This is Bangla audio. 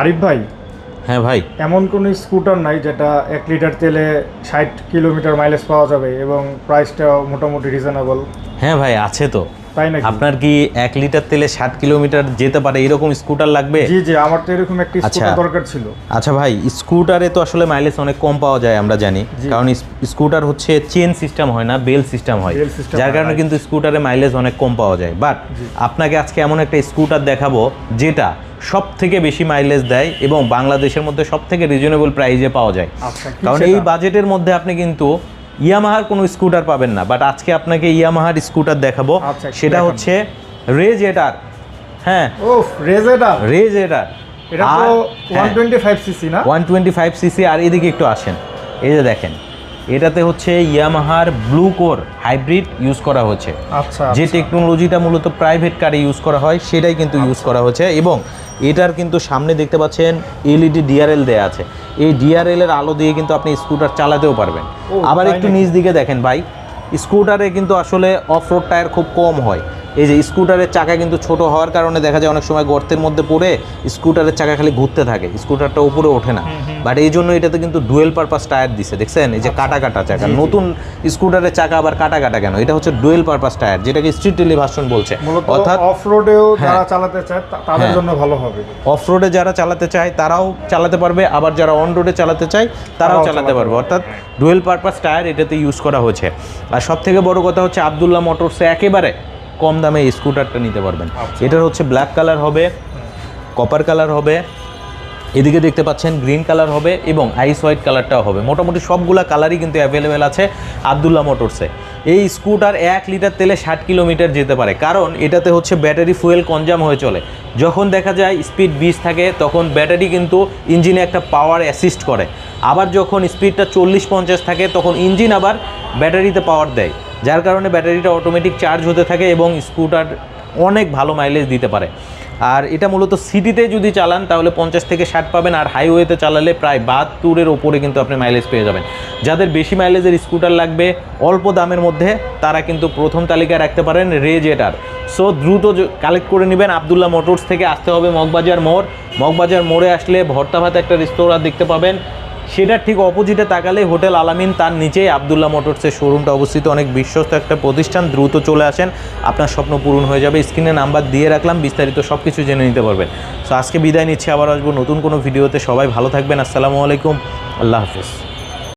আরিফ ভাই, হ্যাঁ ভাই, এমন কোনো স্কুটার নাই যেটা 1 লিটার তেলে 60 কিলোমিটার মাইলেজ পাওয়া যাবে এবং প্রাইসটাও মোটামুটি রিজনেবল? হ্যাঁ ভাই, আছে তো। তাই নাকি? আপনার কি 1 লিটার তেলে 60 কিলোমিটার যেতে পারে এরকম স্কুটার লাগবে? জি জি, আমার তো এরকম একটা স্কুটার দরকার ছিল। আচ্ছা ভাই, স্কুটারে তো আসলে মাইলেজ অনেক কম পাওয়া যায় আমরা জানি, কারণ স্কুটার হচ্ছে চেন সিস্টেম হয় না, বেল সিস্টেম হয়, যার কারণে কিন্তু স্কুটারে মাইলেজ অনেক কম পাওয়া যায়। বাট আপনাকে আজকে এমন একটা স্কুটার দেখাবো যেটা সব থেকে বেশি মাইলেজ দেয় এবং বাংলাদেশের মধ্যে সব থেকে রিজনেবল প্রাইসে পাওয়া যায়। কারণ এই বাজেটের মধ্যে আপনি কিন্তু ইয়ামাহার কোনো স্কুটার পাবেন না, বাট আজকে আপনাকে ইয়ামাহার স্কুটার দেখাবো। সেটা হচ্ছে রেজেটার। হ্যাঁ, রেজেটার। এটা তো 125 সিসি না? 125 সিসি। আর এদিকে একটু আসেন, এই যে দেখেন, এটাতে হচ্ছে ইয়ামাহার ব্লু কোর হাইব্রিড ইউজ করা হচ্ছে। যে টেকনোলজিটা মূলত প্রাইভেট কারে ইউজ করা হয় সেটাই কিন্তু ইউজ করা হচ্ছে। এবং এটার কিন্তু সামনে দেখতে পাচ্ছেন এলইডি ডিআরএল দেয়া আছে। এই ডিআরএল এর আলো দিয়ে কিন্তু আপনি স্কুটার চালাতেও পারবেন। আবার একটু নিচ দিকে দেখেন ভাই, স্কুটারে কিন্তু আসলে অফ রোড টায়ার খুব কম হয়। এই যে স্কুটারের চাকা কিন্তু ছোট হওয়ার কারণে দেখা যায় অনেক সময় গর্তের মধ্যে পড়ে স্কুটারের চাকা খালি ঘুরতে থাকে, স্কুটারটা উপরে ওঠে না। বাট এই জন্য এটাতে কিন্তু ডুয়েল পারপাস টায়ার দিছে, দেখছেন? এই যে কাটা কাটা চাকা, নতুন স্কুটারের চাকা আবার কাটা কাটা কেন? এটা হচ্ছে ডুয়েল পারপাস টায়ার, যেটাকে স্ট্রিট এলিভেশন বলছে। অর্থাৎ অফ রোডেও যারা চালাতে চায় তাদের জন্য ভালো হবে। অফ রোডে যারা চালাতে চায় তারাও চালাতে পারবে, আবার যারা অন রোডে চালাতে চায় তারাও চালাতে পারবে। অর্থাৎ ডুয়েল পারপাস টায়ার এটাতে ইউজ করা হয়েছে। আর সব থেকে বড় কথা হচ্ছে আব্দুল্লাহ মোটরসে একেবারে কম দামে এই স্কুটারটা নিতে পারবেন। এটার হচ্ছে ব্ল্যাক কালার হবে, কপার কালার হবে, এদিকে দেখতে পাচ্ছেন গ্রিন কালার হবে এবং আইস হোয়াইট কালারটাও হবে। মোটামুটি সবগুলা কালারই কিন্তু অ্যাভেলেবেল আছে আব্দুল্লাহ মোটরসে। এই স্কুটার 1 লিটার তেলে 60 কিলোমিটার যেতে পারে, কারণ এটাতে হচ্ছে ব্যাটারি ফুয়েল কনজাম হয়ে চলে। যখন দেখা যায় স্পিড 20 থাকে তখন ব্যাটারি কিন্তু ইঞ্জিনে একটা পাওয়ার অ্যাসিস্ট করে, আবার যখন স্পিডটা 40-50 থাকে তখন ইঞ্জিন আবার ব্যাটারিতে পাওয়ার দেয়, যার কারণে ব্যাটারিটা অটোমেটিক চার্জ হতে থাকে এবং স্কুটার অনেক ভালো মাইলেজ দিতে পারে। আর এটা মূলত সিটিতে যদি চালান তাহলে 50 থেকে 60 পাবেন, আর হাইওয়েতে চালালে প্রায় 72-এর ওপরে কিন্তু আপনি মাইলেজ পেয়ে যাবেন। যাদের বেশি মাইলেজের স্কুটার লাগবে অল্প দামের মধ্যে, তারা কিন্তু প্রথম তালিকায় রাখতে পারেন রেজেটার। সো দ্রুত কালেক্ট করে নেবেন আব্দুল্লাহ মোটরস থেকে। আসতে হবে মগবাজার মোড়। মগবাজার মোড়ে আসলে ভর্তা ভাত একটা রেস্তোরাঁ দেখতে পাবেন, সেটার ঠিক অপোজিটে তাকালে হোটেল আলামিন, তার নিচেই আব্দুল্লাহ মোটরসের শোরুমটা অবস্থিত। অনেক বিশ্বস্ত একটা প্রতিষ্ঠান, দ্রুত চলে আসেন, আপনার স্বপ্ন পূরণ হয়ে যাবে। স্ক্রিনে নাম্বার দিয়ে রাখলাম, বিস্তারিত সব কিছু জেনে নিতে পারবেন। সো আজকে বিদায় নিচ্ছি, আবার আসবো নতুন কোনো ভিডিওতে। সবাই ভালো থাকবেন। আসসালামু আলাইকুম, আল্লাহ হাফিজ।